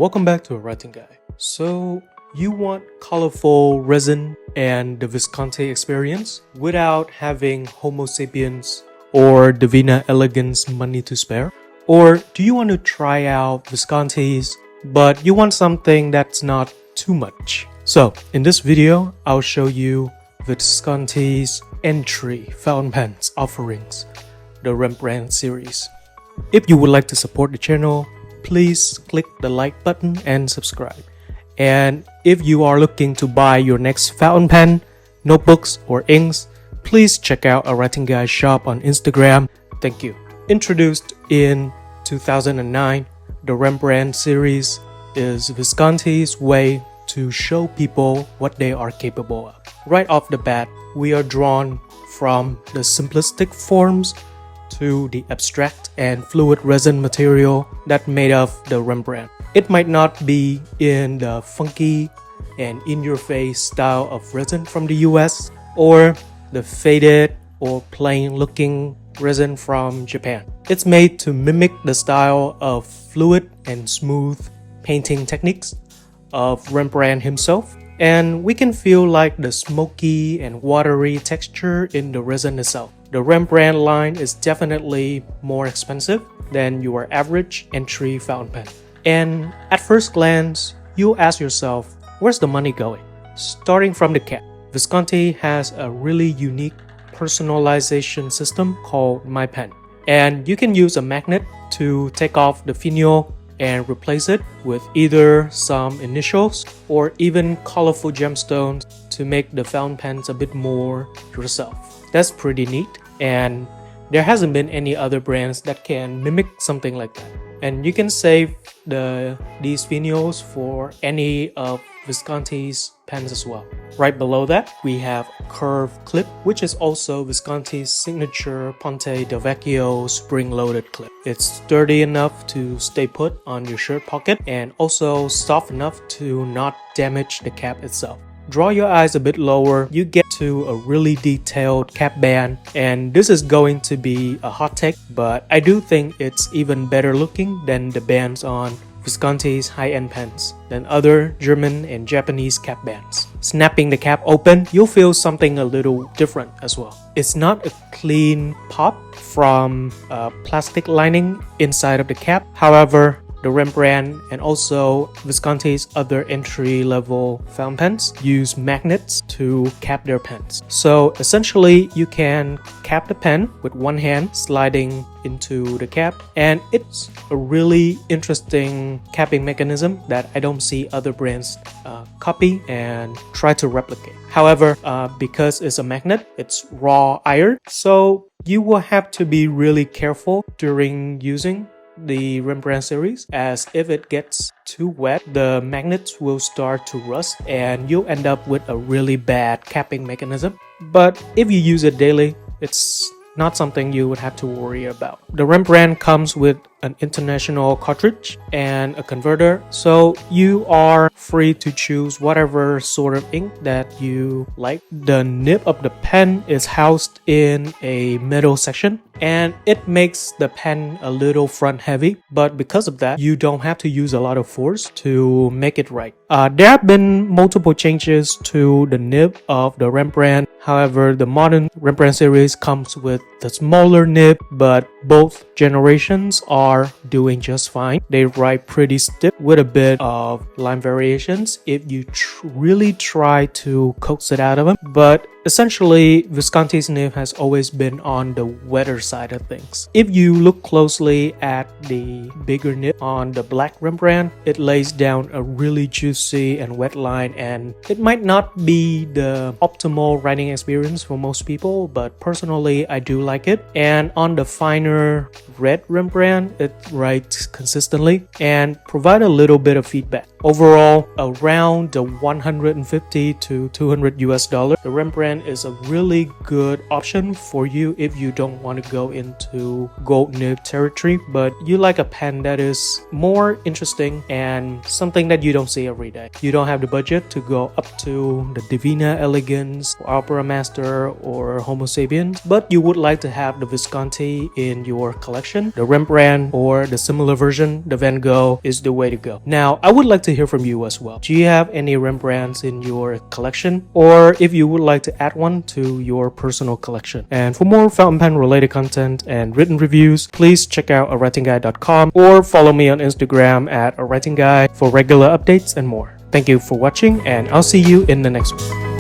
welcome back to awritingguy. So you want colorful resin and the Visconti experience without having Homo sapiens or Divina Elegans money to spare? Or do you want to try out Visconti's but you want something that's not too much? So in this video, I'll show you Visconti's entry fountain pens offerings, the Rembrandt series. If you would like to support the channel, please click the like button and subscribe. And if you are looking to buy your next fountain pen, notebooks, or inks, please check out awritingguy shop on Instagram. Thank you. Introduced in 2009, the Rembrandt series is Visconti's way to show people what they are capable of. Right off the bat, we are drawn from the simplistic forms to the abstract and fluid resin material that made of the Rembrandt. It might not be in the funky and in-your-face style of resin from the US or the faded or plain-looking resin from Japan. It's made to mimic the style of fluid and smooth painting techniques of Rembrandt himself, and we can feel like the smoky and watery texture in the resin itself. The Rembrandt line is definitely more expensive than your average entry fountain pen. And at first glance, you'll ask yourself, where's the money going? Starting from the cap, Visconti has a really unique personalization system called My Pen. And you can use a magnet to take off the finial and replace it with either some initials or even colorful gemstones to make the fountain pens a bit more yourself. That's pretty neat, and there hasn't been any other brands that can mimic something like that. And you can save these finials for any of Visconti's pens as well. Right below that, we have a curved clip, which is also Visconti's signature Ponte del Vecchio spring-loaded clip. It's sturdy enough to stay put on your shirt pocket and also soft enough to not damage the cap itself. Draw your eyes a bit lower, you get to a really detailed cap band, and this is going to be a hot take, but I do think it's even better looking than the bands on Visconti's high-end pens than other German and Japanese cap bands. Snapping the cap open, you'll feel something a little different as well. It's not a clean pop from a plastic lining inside of the cap. However, the Rembrandt and also Visconti's other entry-level fountain pens use magnets to cap their pens. So essentially, you can cap the pen with one hand sliding into the cap, and it's a really interesting capping mechanism that I don't see other brands copy and try to replicate. However, because it's a magnet, it's raw iron, so you will have to be really careful during using the Rembrandt series, as if it gets too wet, the magnets will start to rust and you'll end up with a really bad capping mechanism. But if you use it daily, it's not something you would have to worry about. The Rembrandt comes with an international cartridge and a converter, so you are free to choose whatever sort of ink that you like. The nib of the pen is housed in a metal section, and it makes the pen a little front heavy, but because of that, you don't have to use a lot of force to make it right. There have been multiple changes to the nib of the Rembrandt. However, the modern Rembrandt series comes with the smaller nib, but both generations are doing just fine. They write pretty stiff with a bit of line variations if you really try to coax it out of them. But essentially, Visconti's nib has always been on the wetter side of things. If you look closely at the bigger nib on the black Rembrandt, it lays down a really juicy and wet line, and it might not be the optimal writing experience for most people, but personally I do like it. And on the finer red Rembrandt, it writes consistently and provide a little bit of feedback. overall around the 150 to 200 US dollar. The Rembrandt is a really good option for you if you don't want to go into gold nib territory, but you like a pen that is more interesting and something that you don't see every day. You don't have the budget to go up to the Divina Elegans, Opera Master, or Homo sapiens, but you would like to have the Visconti in your collection. The Rembrandt or the similar version, the Van Gogh, is the way to go. Now, I would like to hear from you as well. Do you have any Rembrandts in your collection? Or if you would like to add one to your personal collection? And for more fountain pen related content and written reviews, please check out awritingguy.com or follow me on Instagram at awritingguy for regular updates and more. Thank you for watching, and I'll see you in the next one.